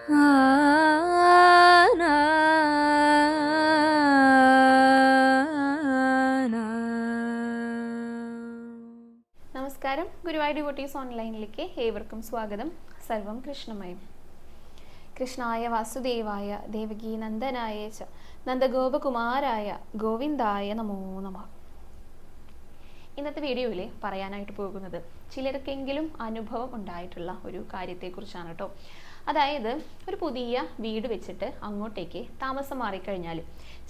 നമസ്കാരം, ഗുരുവായൂർ ഡിവോട്ടീസ് ഓൺലൈനിലേക്ക് ഏവർക്കും സ്വാഗതം. സർവം കൃഷ്ണമയം. കൃഷ്ണായ വാസുദേവായ ദേവകീ നന്ദനായ ച നന്ദഗോപകുമാരായ ഗോവിന്ദായ നമോ നമഃ. ഇന്നത്തെ വീഡിയോയിൽ പറയാനായിട്ട് പോകുന്നത് ചിലർക്കെങ്കിലും അനുഭവം ഉണ്ടായിട്ടുള്ള ഒരു കാര്യത്തെക്കുറിച്ചാണ് കേട്ടോ. അതായത് ഒരു പുതിയ വീട് വെച്ചിട്ട് അങ്ങോട്ടേക്ക് താമസം മാറിക്കഴിഞ്ഞാൽ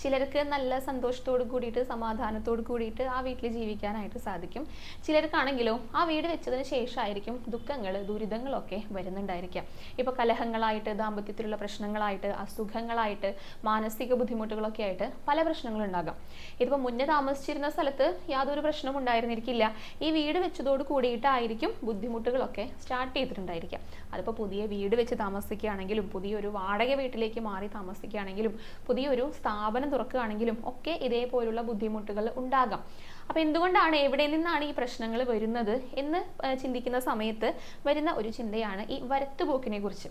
ചിലർക്ക് നല്ല സന്തോഷത്തോട് കൂടിയിട്ട് സമാധാനത്തോട് കൂടിയിട്ട് ആ വീട്ടിൽ ജീവിക്കാനായിട്ട് സാധിക്കും. ചിലർക്കാണെങ്കിലോ ആ വീട് വെച്ചതിന് ശേഷമായിരിക്കും ദുഃഖങ്ങൾ ദുരിതങ്ങളൊക്കെ വരുന്നുണ്ടായിരിക്കാം. ഇപ്പോൾ കലഹങ്ങളായിട്ട്, ദാമ്പത്യത്തിലുള്ള പ്രശ്നങ്ങളായിട്ട്, അസുഖങ്ങളായിട്ട്, മാനസിക ബുദ്ധിമുട്ടുകളൊക്കെ ആയിട്ട് പല പ്രശ്നങ്ങളുണ്ടാകാം. ഇതിപ്പോൾ മുന്നേ താമസിച്ചിരുന്ന സ്ഥലത്ത് യാതൊരു പ്രശ്നവും ഉണ്ടായിരുന്നിരിക്കില്ല. ഈ വീട് വെച്ചതോട് കൂടിയിട്ടായിരിക്കും ബുദ്ധിമുട്ടുകളൊക്കെ സ്റ്റാർട്ട് ചെയ്തിട്ടുണ്ടായിരിക്കാം. അതിപ്പോൾ പുതിയ വീട് വെച്ച് താമസിക്കുകയാണെങ്കിലും, പുതിയൊരു വാടക വീട്ടിലേക്ക് മാറി താമസിക്കുകയാണെങ്കിലും, പുതിയൊരു സ്ഥാപനം തുറക്കുകയാണെങ്കിലും ഒക്കെ ഇതേപോലുള്ള ബുദ്ധിമുട്ടുകൾ ഉണ്ടാകാം. അപ്പൊ എന്തുകൊണ്ടാണ്, എവിടെ നിന്നാണ് ഈ പ്രശ്നങ്ങൾ വരുന്നത് എന്ന് ചിന്തിക്കുന്ന സമയത്ത് വരുന്ന ഒരു ചിന്തയാണ് ഈ വരത്തുപോക്കിനെ കുറിച്ച്.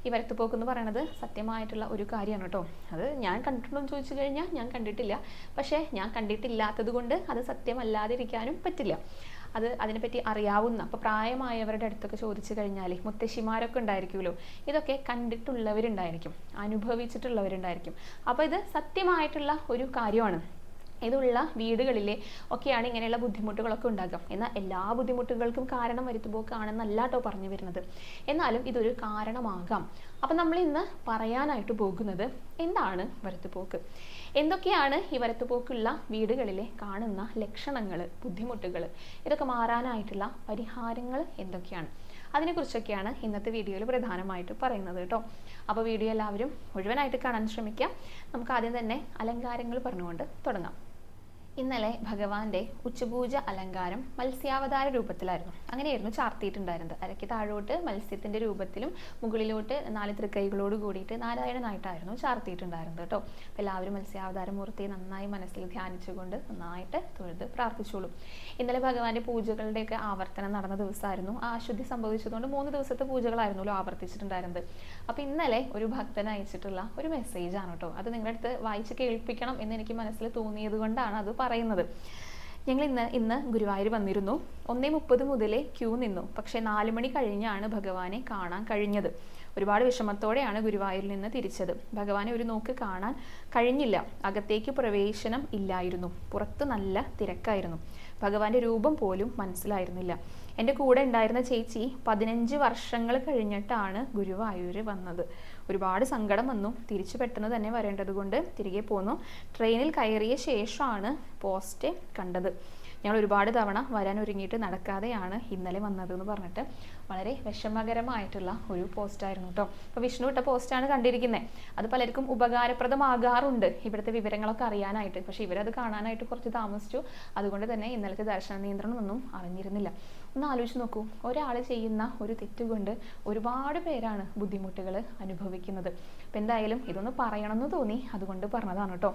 ഈ വരത്തുപോക്ക് എന്ന് പറയുന്നത് സത്യമായിട്ടുള്ള ഒരു കാര്യമാണ് കേട്ടോ. അത് ഞാൻ കണ്ടിട്ടുണ്ടോ എന്ന് ചോദിച്ചു കഴിഞ്ഞാൽ ഞാൻ കണ്ടിട്ടില്ല. പക്ഷേ ഞാൻ കണ്ടിട്ടില്ലാത്തത് കൊണ്ട് അത് സത്യമല്ലാതിരിക്കാനും പറ്റില്ല. അതിനെപ്പറ്റി അറിയാവുന്ന, അപ്പോൾ പ്രായമായവരുടെ അടുത്തൊക്കെ ചോദിച്ചു കഴിഞ്ഞാൽ മുത്തശ്ശിമാരൊക്കെ ഉണ്ടായിരിക്കുമല്ലോ, ഇതൊക്കെ കണ്ടിട്ടുള്ളവരുണ്ടായിരിക്കും, അനുഭവിച്ചിട്ടുള്ളവരുണ്ടായിരിക്കും. അപ്പോൾ ഇത് സത്യമായിട്ടുള്ള ഒരു കാര്യമാണ്. ഇതുള്ള വീടുകളിലെ ഒക്കെയാണ് ഇങ്ങനെയുള്ള ബുദ്ധിമുട്ടുകളൊക്കെ ഉണ്ടാകുക. എന്നാൽ എല്ലാ ബുദ്ധിമുട്ടുകൾക്കും കാരണം വരത്തുപോക്കാണെന്നല്ല കേട്ടോ പറഞ്ഞു വരുന്നത്. എന്നാലും ഇതൊരു കാരണമാകാം. അപ്പം നമ്മൾ ഇന്ന് പറയാനായിട്ട് പോകുന്നത് എന്താണ് വരത്തുപോക്ക്, എന്തൊക്കെയാണ് ഈ വരത്തുപോക്കുള്ള വീടുകളിലെ കാണുന്ന ലക്ഷണങ്ങൾ, ബുദ്ധിമുട്ടുകൾ, ഇതൊക്കെ മാറാനായിട്ടുള്ള പരിഹാരങ്ങൾ എന്തൊക്കെയാണ്, അതിനെക്കുറിച്ചൊക്കെയാണ് ഇന്നത്തെ വീഡിയോയിൽ പ്രധാനമായിട്ട് പറയുന്നത് കേട്ടോ. അപ്പോൾ വീഡിയോ എല്ലാവരും മുഴുവനായിട്ട് കാണാൻ ശ്രമിക്കാം. നമുക്ക് ആദ്യം തന്നെ അലങ്കാരങ്ങൾ പറഞ്ഞുകൊണ്ട് തുടങ്ങാം. ഇന്നലെ ഭഗവാന്റെ ഉച്ചപൂജ അലങ്കാരം മത്സ്യാവതാര രൂപത്തിലായിരുന്നു. അങ്ങനെയായിരുന്നു ചാർത്തിയിട്ടുണ്ടായിരുന്നത്. അരയ്ക്ക് താഴോട്ട് മത്സ്യത്തിന്റെ രൂപത്തിലും മുകളിലോട്ട് 4 തൃക്കൈകളോട് കൂടിയിട്ട് നാരായണനായിട്ടായിരുന്നു ചാർത്തിയിട്ടുണ്ടായിരുന്നത് കേട്ടോ. അപ്പോൾ എല്ലാവരും മത്സ്യാവതാര മൂർത്തിയെ നന്നായി മനസ്സിൽ ധ്യാനിച്ചുകൊണ്ട് നന്നായിട്ട് തൊഴുത് പ്രാർത്ഥിച്ചോളും. ഇന്നലെ ഭഗവാന്റെ പൂജകളുടെയൊക്കെ ആവർത്തനം നടന്ന ദിവസമായിരുന്നു. ആ അശുദ്ധി സംഭവിച്ചതുകൊണ്ട് 3 ദിവസത്തെ പൂജകളായിരുന്നല്ലോ ആവർത്തിച്ചിട്ടുണ്ടായിരുന്നത്. അപ്പോൾ ഇന്നലെ ഒരു ഭക്തൻ അയച്ചിട്ടുള്ള ഒരു മെസ്സേജാണ് കേട്ടോ. അത് നിങ്ങളുടെ അടുത്ത് വായിച്ച് കേൾപ്പിക്കണം എന്ന് എനിക്ക് മനസ്സിൽ തോന്നിയത് കൊണ്ടാണ് അത് പറയുന്നത്. ഞങ്ങൾ ഇന്ന് ഗുരുവായൂർ വന്നിരുന്നു. 1:30 മുതലേ ക്യൂ നിന്നു. പക്ഷേ 4 മണി കഴിഞ്ഞാണ് ഭഗവാനെ കാണാൻ കഴിഞ്ഞത്. ഒരുപാട് വിഷമത്തോടെയാണ് ഗുരുവായൂരിൽ നിന്ന് തിരിച്ചത്. ഭഗവാനെ ഒരു നോക്ക് കാണാൻ കഴിഞ്ഞില്ല. അകത്തേക്ക് പ്രവേശനം ഇല്ലായിരുന്നു. പുറത്ത് നല്ല തിരക്കായിരുന്നു. ഭഗവാന്റെ രൂപം പോലും മനസ്സിലായിരുന്നില്ല. എൻ്റെ കൂടെ ഉണ്ടായിരുന്ന ചേച്ചി 15 വർഷങ്ങൾ കഴിഞ്ഞിട്ടാണ് ഗുരുവായൂർ വന്നത്. ഒരുപാട് സങ്കടം വന്നു. തിരിച്ചു പെട്ടെന്ന് തന്നെ വരേണ്ടത് കൊണ്ട് തിരികെ പോന്നു. ട്രെയിനിൽ കയറിയ ശേഷമാണ് പോസ്റ്റ് കണ്ടത്. ഞങ്ങൾ ഒരുപാട് തവണ വരാൻ ഒരുങ്ങിയിട്ട് നടക്കാതെയാണ് ഇന്നലെ വന്നത് എന്ന് പറഞ്ഞിട്ട് വളരെ വിഷമകരമായിട്ടുള്ള ഒരു പോസ്റ്റായിരുന്നു കേട്ടോ. അപ്പോൾ വിഷ്ണു ഇട്ട പോസ്റ്റാണ് കണ്ടിരിക്കുന്നത്. അത് പലർക്കും ഉപകാരപ്രദമാകാറുണ്ട് ഇവിടുത്തെ വിവരങ്ങളൊക്കെ അറിയാനായിട്ട്. പക്ഷേ ഇവരത് കാണാനായിട്ട് കുറച്ച് താമസിച്ചു. അതുകൊണ്ട് തന്നെ ഇന്നലത്തെ ദർശന നിയന്ത്രണമൊന്നും അറിഞ്ഞിരുന്നില്ല. ഒന്ന് ആലോചിച്ച് നോക്കൂ, ഒരാൾ ചെയ്യുന്ന ഒരു തെറ്റുകൊണ്ട് ഒരുപാട് പേരാണ് ബുദ്ധിമുട്ടുകൾ അനുഭവിക്കുന്നത്. അപ്പം എന്തായാലും ഇതൊന്ന് പറയണമെന്ന് തോന്നി, അതുകൊണ്ട് പറഞ്ഞതാണ് കേട്ടോ.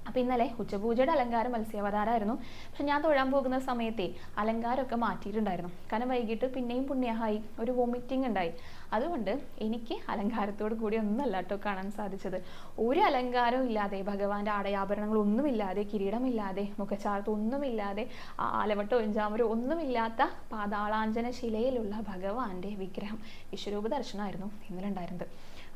അപ്പം ഇന്നലെ ഉച്ചപൂജയുടെ അലങ്കാരം മത്സ്യാവതാരമായിരുന്നു. പക്ഷെ ഞാൻ തൊഴാൻ പോകുന്ന സമയത്തെ അലങ്കാരമൊക്കെ മാറ്റിയിട്ടുണ്ടായിരുന്നു. കാരണം വൈകിട്ട് പിന്നെയും പുണ്യഹായി ഒരു വോമിറ്റിംഗ് ഉണ്ടായി. അതുകൊണ്ട് എനിക്ക് അലങ്കാരത്തോട് കൂടി ഒന്നല്ല കേട്ടോ കാണാൻ സാധിച്ചത്. ഒരു അലങ്കാരവും ഇല്ലാതെ, ഭഗവാന്റെ ആടയാഭരണങ്ങളൊന്നുമില്ലാതെ, കിരീടമില്ലാതെ, മുഖചാർത്തൊന്നുമില്ലാതെ, ആലവട്ടോ എഞ്ചാമരോ ഒന്നുമില്ലാത്ത പാതാളാഞ്ജന ശിലയിലുള്ള ഭഗവാന്റെ വിഗ്രഹം, വിശ്വരൂപ ദർശനമായിരുന്നു ഇന്നലെ ഉണ്ടായിരുന്നത്.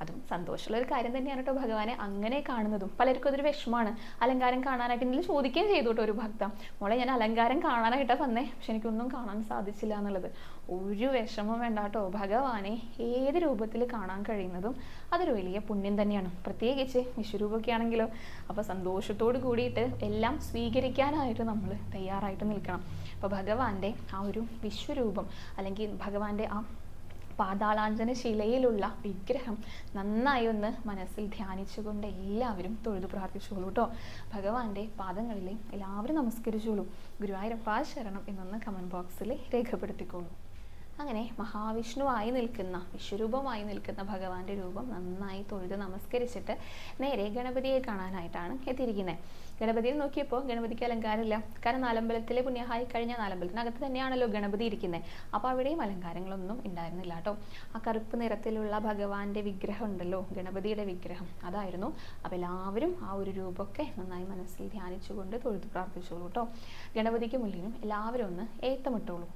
അതും സന്തോഷമുള്ള ഒരു കാര്യം തന്നെയാണ് കേട്ടോ ഭഗവാനെ അങ്ങനെ കാണുന്നതും. പലർക്കും അതൊരു വിഷമമാണ് അലങ്കാരം കാണാനായിട്ട്. ഇന്നലെ ചോദിക്കുകയും ചെയ്തു കേട്ടോ ഒരു ഭക്ത, മോളെ ഞാൻ അലങ്കാരം കാണാനായിട്ടാണ് വന്നേ, പക്ഷെ എനിക്കൊന്നും കാണാൻ സാധിച്ചില്ല എന്നുള്ളത്. ഒരു വിഷമം വേണ്ട കേട്ടോ. ഭഗവാനെ ഏത് രൂപത്തിൽ കാണാൻ കഴിയുന്നതും അതൊരു വലിയ പുണ്യം തന്നെയാണ്. പ്രത്യേകിച്ച് വിശ്വരൂപമൊക്കെ ആണെങ്കിലോ. അപ്പോൾ സന്തോഷത്തോട് കൂടിയിട്ട് എല്ലാം സ്വീകരിക്കാനായിട്ട് നമ്മൾ തയ്യാറായിട്ട് നിൽക്കണം. അപ്പോൾ ഭഗവാന്റെ ആ ഒരു വിശ്വരൂപം അല്ലെങ്കിൽ ഭഗവാന്റെ ആ പാതാളാഞ്ജന ശിലയിലുള്ള വിഗ്രഹം നന്നായി ഒന്ന് മനസ്സിൽ ധ്യാനിച്ചുകൊണ്ട് എല്ലാവരും തൊഴുതു പ്രാർത്ഥിച്ചോളൂ കേട്ടോ. ഭഗവാന്റെ പാദങ്ങളിൽ എല്ലാവരും നമസ്കരിച്ചോളൂ. ഗുരുവായൂരപ്പ ശരണം എന്നൊന്ന് കമൻറ്റ് ബോക്സിൽ രേഖപ്പെടുത്തിക്കോളൂ. അങ്ങനെ മഹാവിഷ്ണുവായി നിൽക്കുന്ന, വിശ്വരൂപമായി നിൽക്കുന്ന ഭഗവാന്റെ രൂപം നന്നായി തൊഴുത് നമസ്കരിച്ചിട്ട് നേരെ ഗണപതിയെ കാണാനായിട്ടാണ് എത്തിയിരിക്കുന്നത്. ഗണപതിയിൽ നോക്കിയപ്പോൾ ഗണപതിക്ക് അലങ്കാരമില്ല. കാരണം നാലമ്പലത്തിലെ പുണ്യഹായി കഴിഞ്ഞ നാലമ്പലത്തിനകത്ത് തന്നെയാണല്ലോ ഗണപതി ഇരിക്കുന്നത്. അപ്പോൾ അവിടെയും അലങ്കാരങ്ങളൊന്നും ഉണ്ടായിരുന്നില്ല കേട്ടോ. ആ കറുപ്പ് നിറത്തിലുള്ള ഭഗവാന്റെ വിഗ്രഹം ഉണ്ടല്ലോ, ഗണപതിയുടെ വിഗ്രഹം, അതായിരുന്നു. അപ്പോൾ എല്ലാവരും ആ ഒരു രൂപമൊക്കെ നന്നായി മനസ്സിൽ ധ്യാനിച്ചുകൊണ്ട് തൊഴുത് പ്രാർത്ഥിച്ചോളൂ കേട്ടോ. ഗണപതിക്ക് മുന്നിലും എല്ലാവരും ഒന്ന് ഏത്തമിട്ടോളൂ.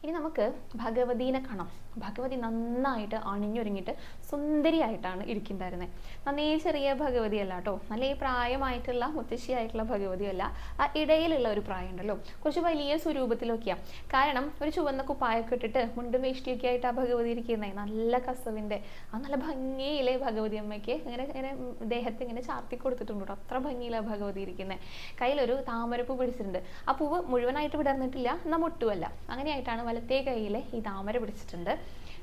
ഇനി നമുക്ക് ഭഗവതീനെ കാണാം. ഭഗവതി നന്നായിട്ട് അണിഞ്ഞൊരുങ്ങിയിട്ട് സുന്ദരിയായിട്ടാണ് ഇരിക്കുന്നുണ്ടായിരുന്നത്. നന്നേ ചെറിയ ഭഗവതിയല്ല കേട്ടോ, നല്ല പ്രായമായിട്ടുള്ള മുത്തശ്ശിയായിട്ടുള്ള ഭഗവതിയല്ല, ആ ഇടയിലുള്ള ഒരു പ്രായം ഉണ്ടല്ലോ, കുറച്ച് വലിയ സ്വരൂപത്തിലൊക്കെയാണ്. കാരണം ഒരു ചുവന്ന കുപ്പായൊക്കെ ഇട്ടിട്ട് മുണ്ടും വേഷ്ടിയൊക്കെ ആയിട്ട് ആ ഭഗവതി ഇരിക്കുന്നത് നല്ല കസവിൻ്റെ ആ നല്ല ഭംഗിയിലെ ഭഗവതി അമ്മയ്ക്ക് ഇങ്ങനെ ഇങ്ങനെ ദേഹത്ത് ഇങ്ങനെ ചാർത്തി കൊടുത്തിട്ടുണ്ട് കേട്ടോ. അത്ര ഭംഗിയിലാണ് ഭഗവതി ഇരിക്കുന്നത്. കയ്യിലൊരു താമരപ്പൂ പിടിച്ചിട്ടുണ്ട്. ആ പൂവ് മുഴുവനായിട്ട് വിടർന്നിട്ടില്ല, എന്നാൽ മുട്ടുമല്ല. അങ്ങനെയായിട്ടാണ് വലത്തേ കയ്യിൽ ഈ താമര പിടിച്ചിട്ടുണ്ട്.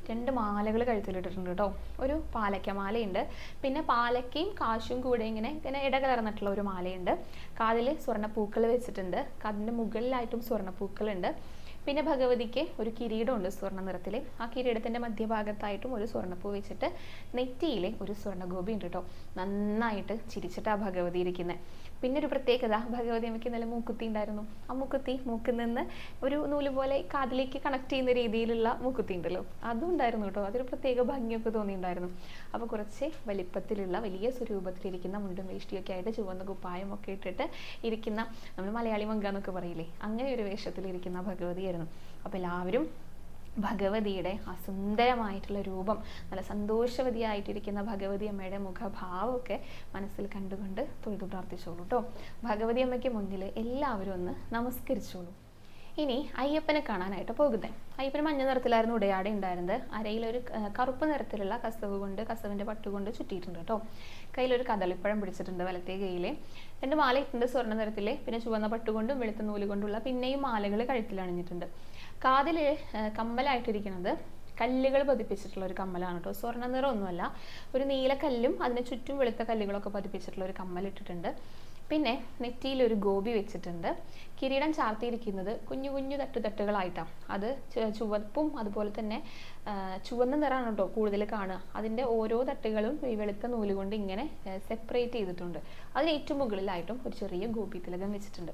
2 മാലകൾ കഴുത്തിലിട്ടിട്ടുണ്ട് കേട്ടോ. ഒരു പാലക്ക മാലയുണ്ട്, പിന്നെ പാലക്കയും കാശും കൂടെ ഇങ്ങനെ ഇങ്ങനെ ഇടകലർന്നിട്ടുള്ള ഒരു മാലയുണ്ട്. കാതിൽ സ്വർണ്ണപ്പൂക്കൾ വെച്ചിട്ടുണ്ട്, കാതിൻ്റെ മുകളിലായിട്ടും സ്വർണ്ണപ്പൂക്കളുണ്ട്. പിന്നെ ഭഗവതിക്ക് ഒരു കിരീടമുണ്ട് സ്വർണ്ണ നിറത്തിൽ. ആ കിരീടത്തിൻ്റെ മധ്യഭാഗത്തായിട്ടും ഒരു സ്വർണ്ണപ്പൂ വെച്ചിട്ട് നെറ്റിയിൽ ഒരു സ്വർണ്ണഗോപി ഉണ്ട് കേട്ടോ. നന്നായിട്ട് ചിരിച്ചിട്ടാണ് ഭഗവതി ഇരിക്കുന്നത്. പിന്നെ ഒരു പ്രത്യേകത, ഭഗവതി അമ്മയ്ക്ക് നല്ല മൂക്കുത്തി ഉണ്ടായിരുന്നു. ആ മൂക്കുത്തി മൂക്കിൽ നിന്ന് ഒരു നൂല് പോലെ കാതിലേക്ക് കണക്ട് ചെയ്യുന്ന രീതിയിലുള്ള മൂക്കുത്തി ഉണ്ടല്ലോ, അതും ഉണ്ടായിരുന്നു കേട്ടോ. അതൊരു പ്രത്യേക ഭംഗിയൊക്കെ തോന്നിയിട്ടുണ്ടായിരുന്നു. അപ്പോൾ കുറച്ച് വലിപ്പത്തിലുള്ള വലിയ സ്വരൂപത്തിലിരിക്കുന്ന മുണ്ടും വേഷ്ടിയൊക്കെ ആയിട്ട് ചുവന്ന കുപ്പായം ഒക്കെ ഇട്ടിട്ട് ഇരിക്കുന്ന, നമ്മൾ മലയാളി മങ്ക എന്നൊക്കെ പറയില്ലേ, അങ്ങനെ ഒരു വേഷത്തിലിരിക്കുന്ന ഭഗവതിയായിരുന്നു. അപ്പോൾ എല്ലാവരും ഭഗവതിയുടെ ആ സുന്ദരമായിട്ടുള്ള രൂപം, നല്ല സന്തോഷവതിയായിട്ടിരിക്കുന്ന ഭഗവതി അമ്മയുടെ മുഖഭാവമൊക്കെ മനസ്സിൽ കണ്ടുകൊണ്ട് തൊഴുതു പ്രാർത്ഥിച്ചോളൂ കേട്ടോ. ഭഗവതി അമ്മയ്ക്ക് മുന്നിൽ എല്ലാവരും ഒന്ന് നമസ്കരിച്ചോളൂ. ഇനി അയ്യപ്പനെ കാണാനായിട്ട് പോകുന്നത്. അയ്യപ്പന് മഞ്ഞ നിറത്തിലായിരുന്നു ഉടയാട ഉണ്ടായിരുന്നത്. അരയിലൊരു കറുപ്പ് നിറത്തിലുള്ള കസവിൻ്റെ പട്ടുകൊണ്ട് ചുറ്റിയിട്ടുണ്ട് കേട്ടോ. കയ്യിലൊരു കദളിപ്പഴം പിടിച്ചിട്ടുണ്ട് വലത്തേ കയ്യിൽ. 2 മാല ഇട്ടുണ്ട് സ്വർണ്ണ നിറത്തിൽ, പിന്നെ ചുവന്ന പട്ടുകൊണ്ടും വെളുത്ത നൂല് കൊണ്ടുള്ള പിന്നെയും മാലകൾ കഴുത്തിൽ അണിഞ്ഞിട്ടുണ്ട്. കാതിൽ കമ്മലായിട്ടിരിക്കുന്നത് കല്ലുകൾ പതിപ്പിച്ചിട്ടുള്ള ഒരു കമ്മലാണ് കേട്ടോ. സ്വർണ്ണ നിറമൊന്നുമല്ല, ഒരു നീലക്കല്ലും അതിന് ചുറ്റും വെളുത്ത കല്ലുകളൊക്കെ പതിപ്പിച്ചിട്ടുള്ള ഒരു കമ്മലിട്ടിട്ടുണ്ട്. പിന്നെ നെറ്റിയിൽ ഒരു ഗോപി വെച്ചിട്ടുണ്ട്. കിരീടം ചാർത്തിയിരിക്കുന്നത് കുഞ്ഞു കുഞ്ഞു തട്ടുകളായിട്ടാണ്. അത് ചുവപ്പും അതുപോലെ തന്നെ ചുവന്ന നിറമാണ് കേട്ടോ കൂടുതൽ കാണുക. അതിൻ്റെ ഓരോ തട്ടുകളും ഈ വെളുത്ത നൂല് കൊണ്ട് ഇങ്ങനെ സെപ്പറേറ്റ് ചെയ്തിട്ടുണ്ട്. അതിന് ഏറ്റവും മുകളിലായിട്ടും ഒരു ചെറിയ ഗോപി തിലകം വെച്ചിട്ടുണ്ട്.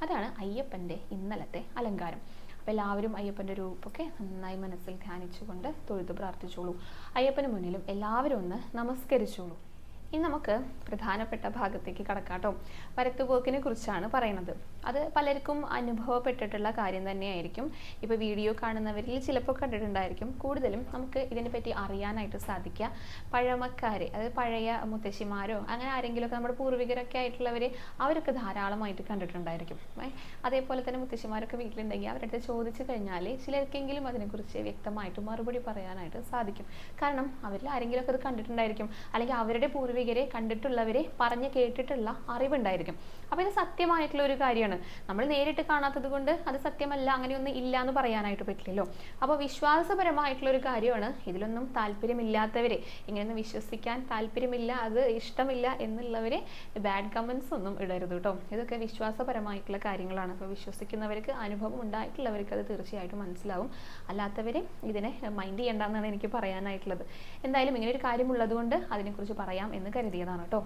അതാണ് അയ്യപ്പൻ്റെ ഇന്നലത്തെ അലങ്കാരം. അപ്പോൾ എല്ലാവരും അയ്യപ്പൻ്റെ രൂപമൊക്കെ നന്നായി മനസ്സിൽ ധ്യാനിച്ചുകൊണ്ട് തൊഴുത് പ്രാർത്ഥിച്ചോളൂ. അയ്യപ്പന് മുന്നിലും എല്ലാവരും ഒന്ന് നമസ്കരിച്ചോളൂ. ഇനി നമുക്ക് പ്രധാനപ്പെട്ട ഭാഗത്തേക്ക് കടക്കാട്ടോ. വരത്തുപോക്കിനെ കുറിച്ചാണ് പറയുന്നത്. അത് പലർക്കും അനുഭവപ്പെട്ടിട്ടുള്ള കാര്യം തന്നെയായിരിക്കും. ഇപ്പോൾ വീഡിയോ കാണുന്നവരിൽ ചിലപ്പോൾ കണ്ടിട്ടുണ്ടായിരിക്കും. കൂടുതലും നമുക്ക് ഇതിനെപ്പറ്റി അറിയാനായിട്ട് സാധിക്കുക പഴമക്കാർ, അതായത് പഴയ മുത്തശ്ശിമാരോ അങ്ങനെ ആരെങ്കിലുമൊക്കെ നമ്മുടെ പൂർവികരൊക്കെ ആയിട്ടുള്ളവർ, അവരൊക്കെ ധാരാളമായിട്ട് കണ്ടിട്ടുണ്ടായിരിക്കും. അതേപോലെ തന്നെ മുത്തശ്ശിമാരൊക്കെ വീട്ടിലുണ്ടെങ്കിൽ അവരുടെ അടുത്ത് ചോദിച്ചു കഴിഞ്ഞാൽ ചിലർക്കെങ്കിലും അതിനെക്കുറിച്ച് വ്യക്തമായിട്ട് മറുപടി പറയാനായിട്ട് സാധിക്കും. കാരണം അവരിൽ ആരെങ്കിലുമൊക്കെ അത് കണ്ടിട്ടുണ്ടായിരിക്കും, അല്ലെങ്കിൽ അവരുടെ പൂർവികരെ കണ്ടിട്ടുള്ളവരെ പറഞ്ഞ് കേട്ടിട്ടുള്ള അറിവുണ്ടായിരിക്കും. അപ്പോൾ ഇത് സത്യമായിട്ടുള്ള ഒരു കാര്യമാണ്. നമ്മൾ നേരിട്ട് കാണാത്തത് കൊണ്ട് അത് സത്യമല്ല, അങ്ങനെയൊന്നും ഇല്ല എന്ന് പറയാനായിട്ട് പറ്റില്ലല്ലോ. അപ്പോൾ വിശ്വാസപരമായിട്ടുള്ള ഒരു കാര്യമാണ്. ഇതിലൊന്നും താല്പര്യമില്ലാത്തവരെ, ഇങ്ങനെയൊന്നും വിശ്വസിക്കാൻ താല്പര്യമില്ല, അത് ഇഷ്ടമില്ല എന്നുള്ളവരെ ബാഡ് കമൻസ് ഒന്നും ഇടരുത് കേട്ടോ. ഇതൊക്കെ വിശ്വാസപരമായിട്ടുള്ള കാര്യങ്ങളാണ്. അപ്പോൾ വിശ്വസിക്കുന്നവർക്ക്, അനുഭവം ഉണ്ടായിട്ടുള്ളവർക്ക് അത് തീർച്ചയായിട്ടും മനസ്സിലാവും. അല്ലാത്തവരെ ഇതിനെ മൈൻഡ് ചെയ്യേണ്ടെന്നാണ് എനിക്ക് പറയാനായിട്ടുള്ളത്. എന്തായാലും ഇങ്ങനെ ഒരു കാര്യമുള്ളത് കൊണ്ട് അതിനെക്കുറിച്ച് പറയാം എന്ന് കരുതിയതാണ് കേട്ടോ.